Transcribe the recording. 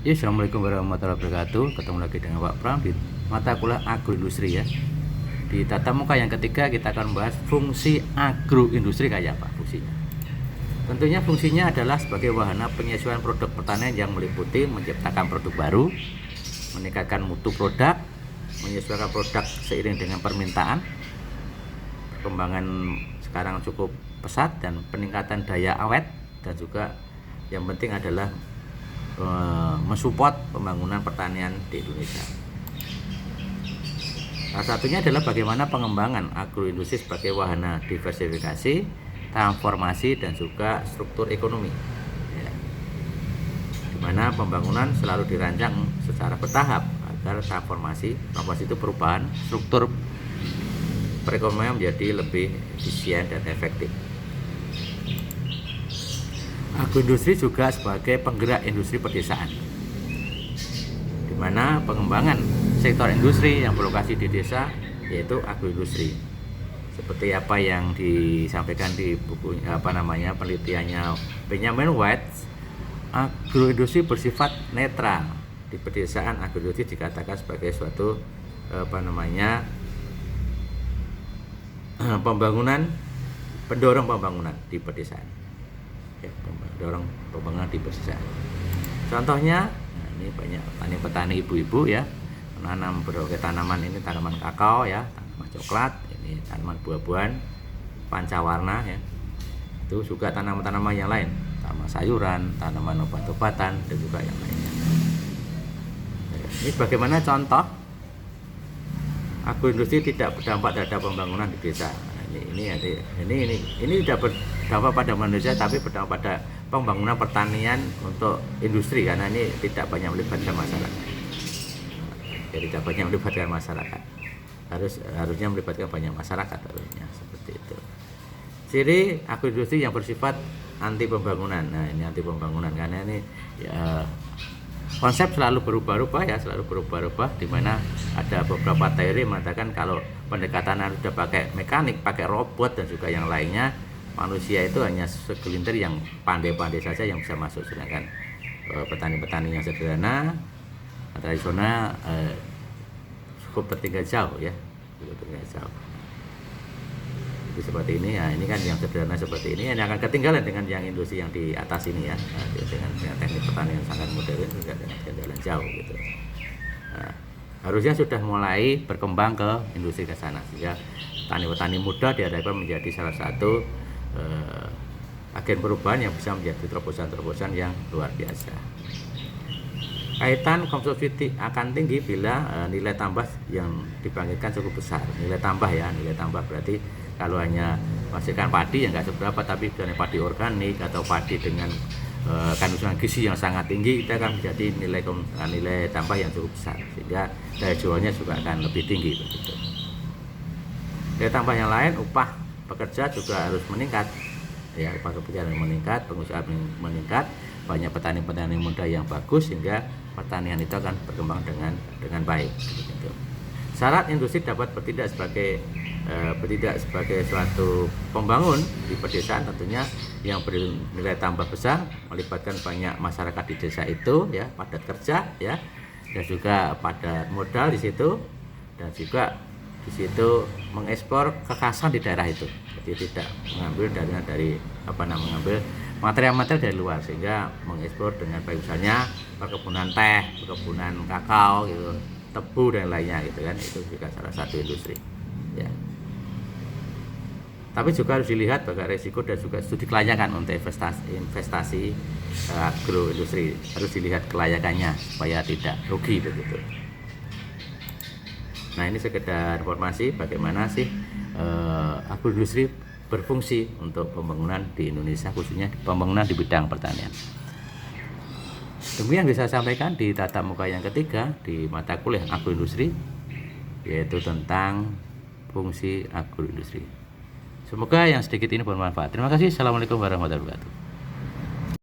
Ya, assalamualaikum warahmatullahi wabarakatuh. Ketemu lagi dengan Pak Pram di mata kuliah agroindustri ya. Di tatap muka yang ketiga kita akan membahas fungsi agroindustri kayak apa fungsinya. Tentunya fungsinya adalah sebagai wahana penyesuaian produk pertanian yang meliputi menciptakan produk baru, meningkatkan mutu produk, menyesuaikan produk seiring dengan permintaan. Perkembangan sekarang cukup pesat dan peningkatan daya awet, dan juga yang penting adalah mensupport pembangunan pertanian di Indonesia. Salah satunya adalah bagaimana pengembangan agroindustri sebagai wahana diversifikasi, transformasi, dan juga struktur ekonomi. Ya. Di mana pembangunan selalu dirancang secara bertahap agar transformasi itu perubahan struktur perekonomian menjadi lebih efisien dan efektif. Agroindustri juga sebagai penggerak industri pedesaan, di mana pengembangan sektor industri yang berlokasi di desa yaitu agroindustri. Seperti apa yang disampaikan di buku penelitiannya Benjamin White, agroindustri bersifat netral. Di pedesaan, agroindustri dikatakan sebagai suatu pendorong pembangunan di pedesaan. Dorong pembangunan di pedesaan. Contohnya, ini banyak petani-petani ibu-ibu ya, menanam berbagai tanaman. Ini tanaman kakao ya, tanaman coklat, ini tanaman buah-buahan, pancawarna ya. Itu juga tanaman-tanaman yang lain, tanaman sayuran, tanaman obat-obatan, dan juga yang lainnya. Ini bagaimana contoh agroindustri tidak berdampak terhadap pembangunan di desa. Ini tidak berdampak pada manusia, tapi berdampak pada pembangunan pertanian untuk industri, karena ini tidak banyak melibatkan masyarakat. Jadi tidak banyak melibatkan masyarakat. Harusnya melibatkan banyak masyarakat harusnya seperti itu. Ciri agroindustri yang bersifat anti pembangunan. Nah, ini anti pembangunan karena ini ya, konsep selalu berubah-ubah ya, di mana ada beberapa teori mengatakan kalau pendekatan harus sudah pakai mekanik, pakai robot dan juga yang lainnya, manusia itu hanya segelintir yang pandai-pandai saja yang bisa masuk, sedangkan petani-petani yang sederhana, tradisional cukup tertinggal jauh ya, Jadi seperti ini ya, ini kan yang sederhana seperti ini akan ketinggalan dengan yang industri yang di atas ini ya, dengan teknik pertanian yang sangat modern juga dengan ketinggalan jauh gitu. Nah, harusnya sudah mulai berkembang ke industri ke sana, sehingga petani-petani muda diharapkan menjadi salah satu agen perubahan yang bisa menjadi terobosan-terobosan yang luar biasa. Kaitan konsumsi akan tinggi bila nilai tambah yang dibangkitkan cukup besar. Nilai tambah berarti kalau hanya menghasilkan padi yang nggak seberapa, tapi dengan padi organik atau padi dengan kandungan gizi yang sangat tinggi, kita akan menjadi nilai tambah yang cukup besar, sehingga daya jualnya juga akan lebih tinggi begitu. Nilai tambah yang lain, upah pekerja juga harus meningkat ya, upah pekerja harus meningkat, pengusaha meningkat, banyak petani-petani muda yang bagus, sehingga pertanian itu akan berkembang dengan baik begitu. Syarat industri dapat bertindak sebagai suatu pembangun di pedesaan, tentunya yang bernilai tambah besar, melibatkan banyak masyarakat di desa itu ya, padat kerja ya, dan juga padat modal di situ, dan juga di situ mengekspor kekhasan di daerah itu. Jadi tidak mengambil mengambil material-material dari luar, sehingga mengekspor dengan baik, misalnya perkebunan teh, perkebunan kakao gitu, tebu dan lainnya gitu kan. Itu juga salah satu industri ya. Tapi juga harus dilihat bagaimana resiko dan juga studi kelayakan untuk investasi agroindustri, harus dilihat kelayakannya supaya tidak rugi begitu. Nah, ini sekedar informasi bagaimana sih agroindustri berfungsi untuk pembangunan di Indonesia, khususnya pembangunan di bidang pertanian. Demikian bisa saya sampaikan di tatap muka yang ketiga di mata kuliah agroindustri, yaitu tentang fungsi agroindustri. Semoga yang sedikit ini bermanfaat. Terima kasih. Assalamualaikum warahmatullahi wabarakatuh.